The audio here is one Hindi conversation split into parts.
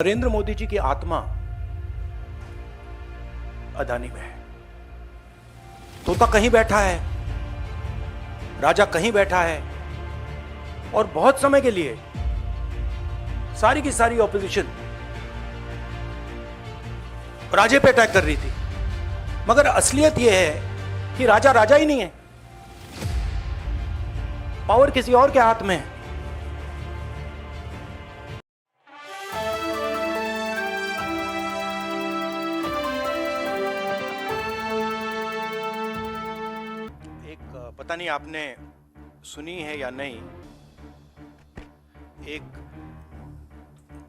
नरेंद्र मोदी जी की आत्मा अदानी में है। तोता कहीं बैठा है, राजा कहीं बैठा है, और बहुत समय के लिए सारी की सारी ऑपोजिशन राजे पे अटैक कर रही थी। मगर असलियत यह है कि राजा राजा ही नहीं है, पावर किसी और के हाथ में है। पता नहीं आपने सुनी है या नहीं, एक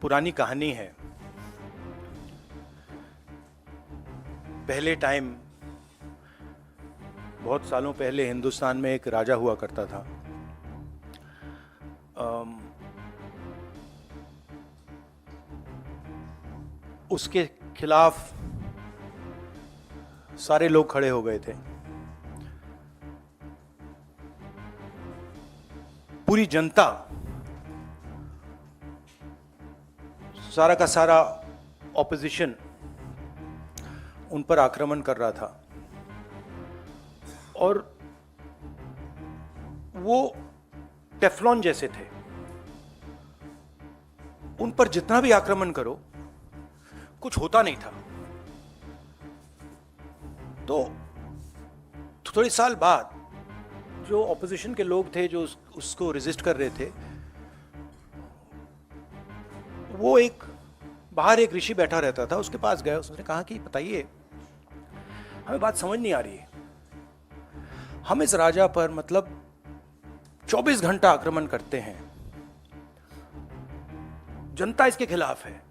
पुरानी कहानी है। पहले टाइम, बहुत सालों पहले हिंदुस्तान में एक राजा हुआ करता था। उसके खिलाफ सारे लोग खड़े हो गए थे। पूरी जनता, सारा का सारा ऑपोजिशन उन पर आक्रमण कर रहा था, और वो टेफ्लॉन जैसे थे। उन पर जितना भी आक्रमण करो कुछ होता नहीं था। तो थोड़े साल बाद जो ऑपोजिशन के लोग थे, जो उसको रेजिस्ट कर रहे थे, वो बाहर एक ऋषि बैठा रहता था, उसके पास गए। उसने कहा कि बताइए, हमें बात समझ नहीं आ रही है। हम इस राजा पर 24 घंटा आक्रमण करते हैं, जनता इसके खिलाफ है,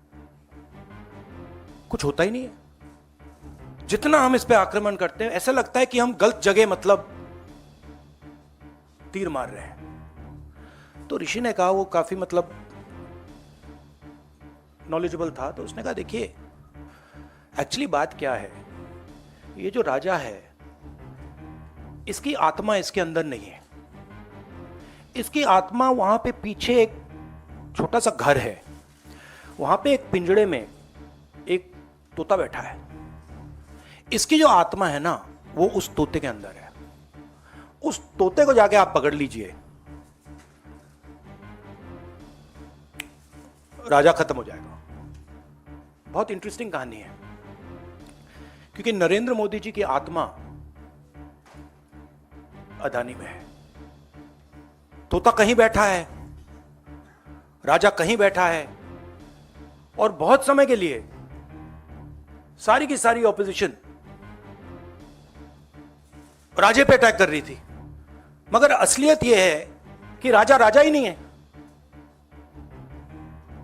कुछ होता ही नहीं है। जितना हम इस पे आक्रमण करते हैं, ऐसा लगता है कि हम गलत जगह तीर मार रहे हैं। तो ऋषि ने कहा, वो काफी नॉलेजेबल था, तो उसने कहा देखिए, एक्चुअली बात क्या है, ये जो राजा है, इसकी आत्मा इसके अंदर नहीं है। इसकी आत्मा वहां पे पीछे एक छोटा सा घर है, वहां पे एक पिंजड़े में एक तोता बैठा है। इसकी जो आत्मा है ना, वो उस तोते के अंदर है। उस तोते को जाके आप पकड़ लीजिए, राजा खत्म हो जाएगा। बहुत इंटरेस्टिंग कहानी है, क्योंकि नरेंद्र मोदी जी की आत्मा अदानी में है। तोता कहीं बैठा है, राजा कहीं बैठा है, और बहुत समय के लिए सारी की सारी ऑपोजिशन राजे पे अटैक कर रही थी। मगर असलियत यह है कि राजा राजा ही नहीं है,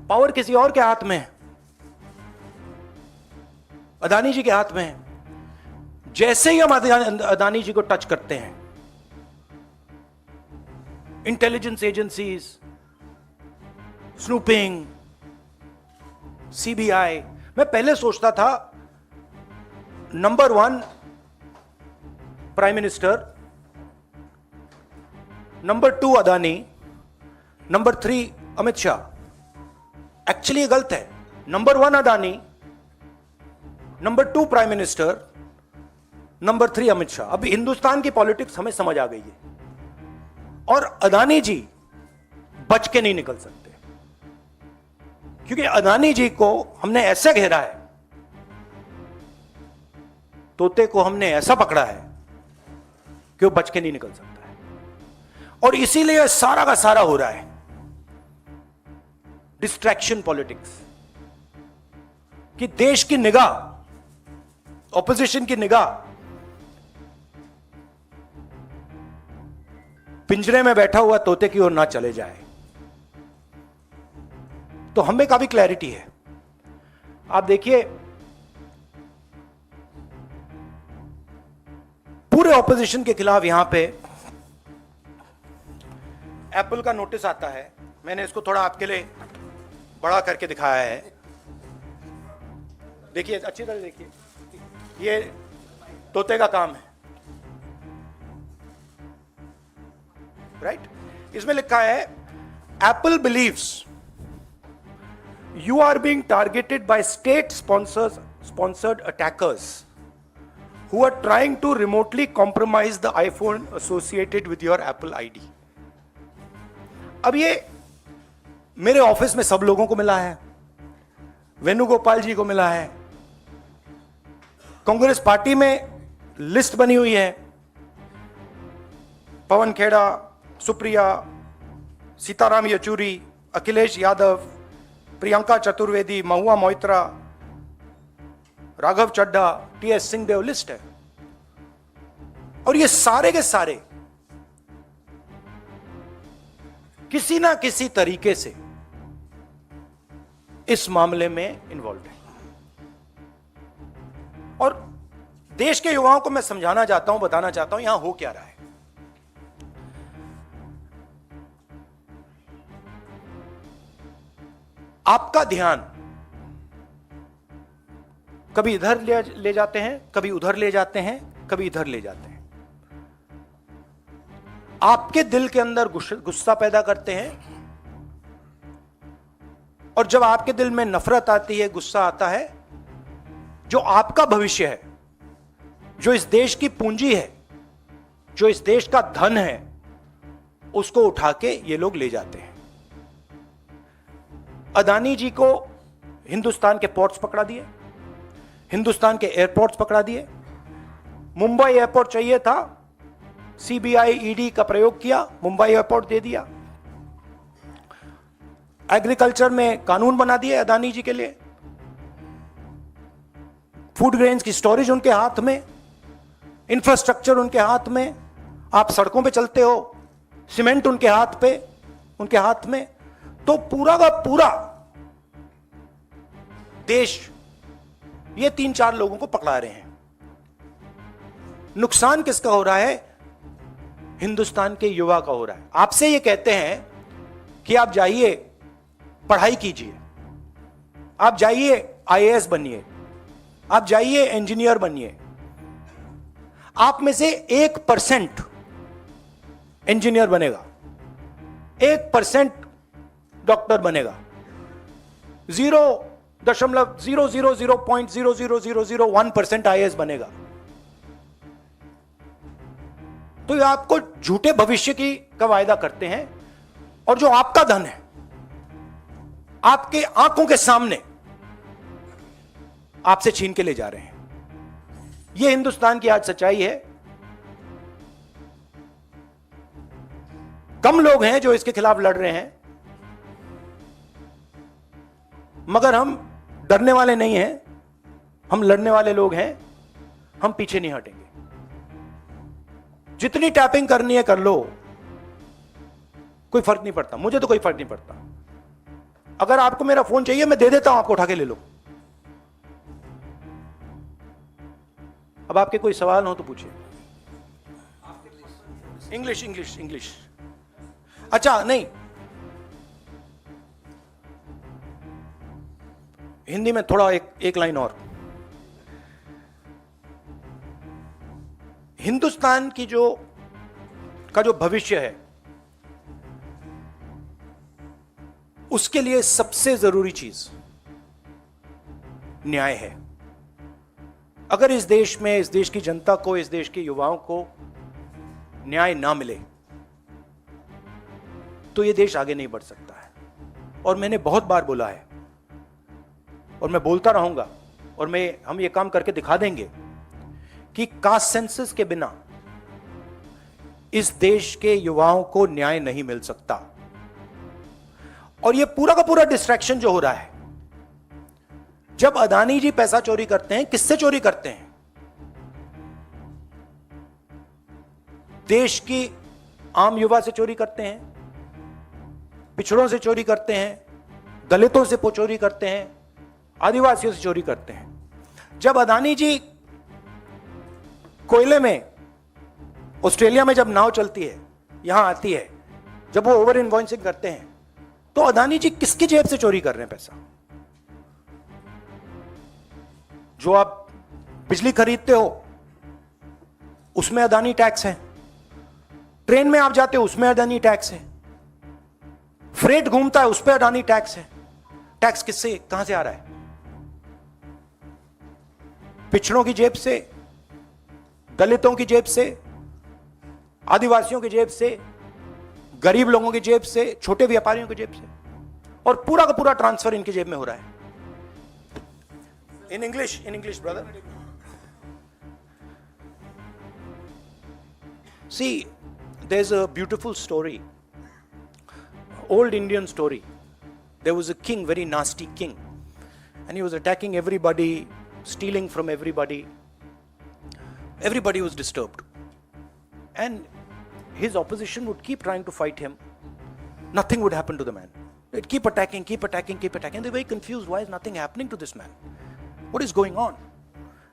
पावर किसी और के हाथ में है, अदानी जी के हाथ में है। जैसे ही हम अदानी जी को टच करते हैं, इंटेलिजेंस एजेंसीज, स्नूपिंग, सीबीआई। मैं पहले सोचता था number 1 prime minister, number 2 Adani, number 3 Amit Shah. Actually ये गलत है। Number 1 Adani, number 2 prime minister, number 3 Amit Shah. अभी हिंदुस्तान की पॉलिटिक्स हमें समझ आ गई है, और अदानी जी बच के नहीं निकल सकते, क्योंकि अदानी जी को हमने ऐसे घेरा है, तोते को हमने ऐसा पकड़ा है कि वो बच के नहीं निकल सकता है। और इसीलिए सारा का सारा हो रहा है डिस्ट्रैक्शन पॉलिटिक्स, कि देश की निगाह, ऑपोजिशन की निगाह पिंजरे में बैठा हुआ तोते की ओर ना चले जाए। तो हमें काफी क्लैरिटी है। आप देखिए, पूरे ऑपोजिशन के खिलाफ यहां पे एप्पल का नोटिस आता है। मैंने इसको थोड़ा आपके लिए बड़ा करके दिखाया है। देखिए, अच्छी तरह देखिए, ये तोते का काम है, राइट? इसमें लिखा है, Apple believes You are being targeted by state-sponsored attackers who are trying to remotely compromise the iPhone associated with your Apple ID. अब ये मेरे ऑफिस में सब लोगों को मिला है, वेणुगोपाल जी को मिला है, कांग्रेस पार्टी में लिस्ट बनी हुई है, पवन खेड़ा, सुप्रिया, सीताराम येचुरी, अखिलेश यादव, प्रियंका चतुर्वेदी, महुआ मोइत्रा, राघव चड्ढा, टीएस सिंहदेव, लिस्ट है। और ये सारे के सारे किसी ना किसी तरीके से इस मामले में इन्वॉल्व है। और देश के युवाओं को मैं समझाना चाहता हूं, बताना चाहता हूं यहां हो क्या रहा है। आपका ध्यान कभी इधर ले जाते हैं, कभी उधर ले जाते हैं, कभी इधर ले जाते हैं। आपके दिल के अंदर गुस्सा पैदा करते हैं, और जब आपके दिल में नफरत आती है, गुस्सा आता है, जो आपका भविष्य है, जो इस देश की पूंजी है, जो इस देश का धन है, उसको उठा के ये लोग ले जाते हैं। अदानी जी को हिंदुस्तान के पोर्ट्स पकड़ा दिए, हिंदुस्तान के एयरपोर्ट्स पकड़ा दिए। मुंबई एयरपोर्ट चाहिए था, सीबीआई ईडी का प्रयोग किया, मुंबई एयरपोर्ट दे दिया। एग्रीकल्चर में कानून बना दिए अदानी जी के लिए, फूड ग्रेन्स की स्टोरेज उनके हाथ में, इंफ्रास्ट्रक्चर उनके हाथ में, आप सड़कों पे चलते हो, सीमेंट उनके हाथ में। तो पूरा का पूरा देश ये 3-4 लोगों को पकड़ा रहे हैं। नुकसान किसका हो रहा है? हिंदुस्तान के युवा का हो रहा है। आपसे ये कहते हैं कि आप जाइए पढ़ाई कीजिए, आप जाइए आईएएस बनिए, आप जाइए इंजीनियर बनिए। आप में से 1% इंजीनियर बनेगा, 1% डॉक्टर बनेगा, 0.0000001% आईएएस बनेगा। तो ये आपको झूठे भविष्य का वायदा करते हैं, और जो आपका धन है आपके आंखों के सामने आपसे छीन के ले जा रहे हैं। यह हिंदुस्तान की आज सच्चाई है। कम लोग हैं जो इसके खिलाफ लड़ रहे हैं, मगर हम डरने वाले नहीं हैं, हम लड़ने वाले लोग हैं, हम पीछे नहीं हटेंगे। जितनी टैपिंग करनी है कर लो, कोई फर्क नहीं पड़ता, मुझे तो कोई फर्क नहीं पड़ता। अगर आपको मेरा फोन चाहिए मैं दे देता हूं, आपको उठा के ले लो। अब आपके कोई सवाल हो तो पूछिए। इंग्लिश। अच्छा, नहीं, हिंदी में थोड़ा एक लाइन और। हिंदुस्तान की जो भविष्य है, उसके लिए सबसे जरूरी चीज न्याय है। अगर इस देश में, इस देश की जनता को, इस देश के युवाओं को न्याय ना मिले तो यह देश आगे नहीं बढ़ सकता है। और मैंने बहुत बार बोला है, और मैं बोलता रहूंगा, और हम ये काम करके दिखा देंगे कि कास्ट सेंसस के बिना इस देश के युवाओं को न्याय नहीं मिल सकता। और ये पूरा का पूरा डिस्ट्रैक्शन जो हो रहा है, जब अदानी जी पैसा चोरी करते हैं, किससे चोरी करते हैं? देश की आम युवा से चोरी करते हैं, पिछड़ों से चोरी करते हैं, दलितों से चोरी करते हैं, आदिवासियों से चोरी करते हैं। जब अदानी जी कोयले में, ऑस्ट्रेलिया में जब नाव चलती है, यहां आती है, जब वो ओवर इनवॉइसिंग करते हैं, तो अदानी जी किसकी जेब से चोरी कर रहे हैं पैसा? जो आप बिजली खरीदते हो उसमें अदानी टैक्स है, ट्रेन में आप जाते हो उसमें अदानी टैक्स है, फ्रेट घूमता है उस पर अदानी टैक्स है, टैक्स किससे, कहां से आ रहा है? पिछड़ों की जेब से, दलितों की जेब से, आदिवासियों की जेब से, गरीब लोगों की जेब से, छोटे व्यापारियों की जेब से, और पूरा का पूरा ट्रांसफर इनकी जेब में हो रहा है. In English, brother. See, there's a beautiful story, old Indian story. There was a king, very nasty king, and he was attacking everybody, stealing from everybody. Everybody was disturbed, and his opposition would keep trying to fight him. Nothing would happen to the man. They'd keep attacking. They're very confused. Why is nothing happening to this man? What is going on?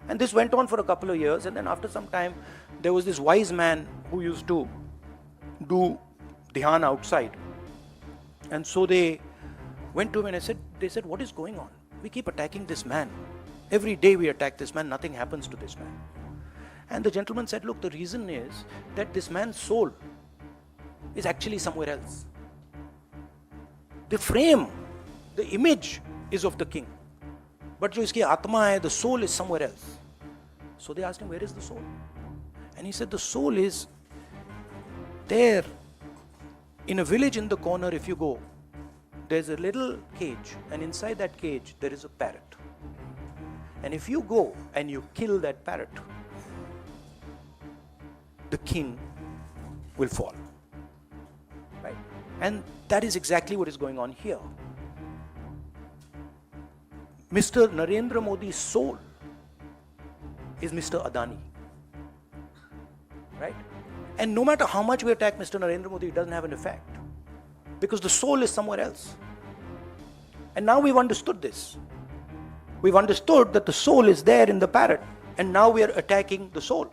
And this went on for a couple of years, and then after some time, there was this wise man who used to do dhyan outside. And so they went to him and they said, what is going on? We keep attacking this man. Every day we attack this man, nothing happens to this man. And the gentleman said, look, the reason is that this man's soul is actually somewhere else. The frame, the image is of the king. But jo iski atma hai, the soul is somewhere else. So they asked him, where is the soul? And he said, the soul is there in a village in the corner. If you go, there's a little cage, and inside that cage there is a parrot. And if you go and you kill that parrot, the king will fall. Right? And that is exactly what is going on here. Mr. Narendra Modi's soul is Mr. Adani. Right? And no matter how much we attack Mr. Narendra Modi, it doesn't have an effect, because the soul is somewhere else. And now we've understood this. We've understood that the soul is there in the parrot, and now we are attacking the soul.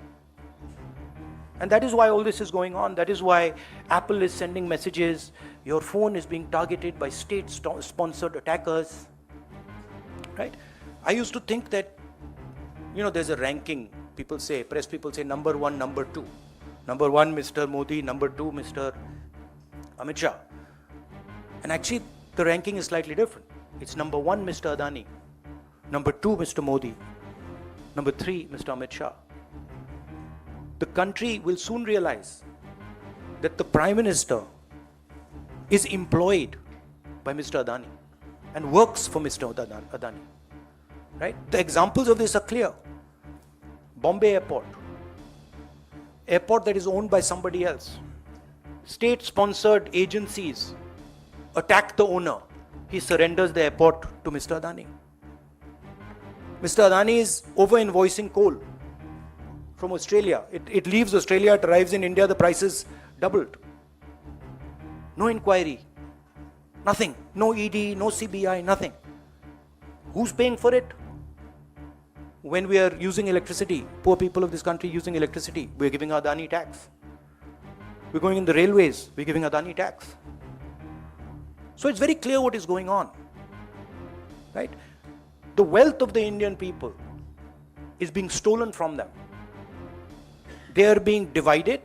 And that is why all this is going on. That is why Apple is sending messages. Your phone is being targeted by state-sponsored attackers. Right? I used to think that, there's a ranking. People say, press people say, number one, number two. Number one, Mr. Modi. Number two, Mr. Amit Shah. And actually, the ranking is slightly different. It's number one, Mr. Adani. Number two, Mr. Modi. Number three, Mr. Amit Shah. The country will soon realize that the Prime Minister is employed by Mr. Adani and works for Mr. Adani. Right? The examples of this are clear. Bombay Airport that is owned by somebody else. State-sponsored agencies attack the owner. He surrenders the airport to Mr. Adani. Mr. Adani is over-invoicing coal from Australia. It leaves Australia, it arrives in India, the prices doubled. No inquiry. Nothing. No ED, no CBI, nothing. Who's paying for it? When we are using electricity, poor people of this country using electricity, we're giving Adani tax. We're going in the railways, we're giving Adani tax. So it's very clear what is going on. Right? The wealth of the Indian people is being stolen from them. They are being divided.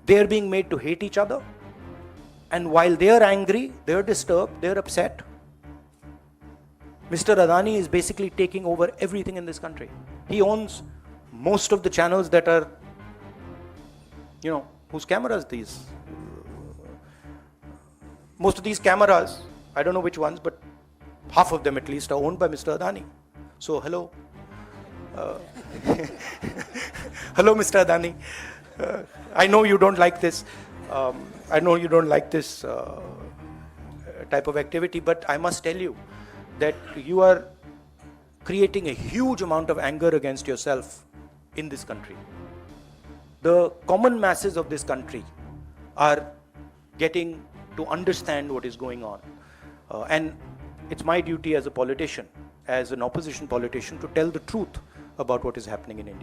They are being made to hate each other. And while they are angry, they are disturbed, they are upset, Mr. Adani is basically taking over everything in this country. He owns most of the channels that are, whose cameras these? Most of these cameras, I don't know which ones, but half of them at least are owned by Mr. Adani. So, hello. Hello, Mr. Adani. I know you don't like this. I know you don't like this type of activity, but I must tell you that you are creating a huge amount of anger against yourself in this country. The common masses of this country are getting to understand what is going on. And it's my duty as a politician, as an opposition politician, to tell the truth about what is happening in India.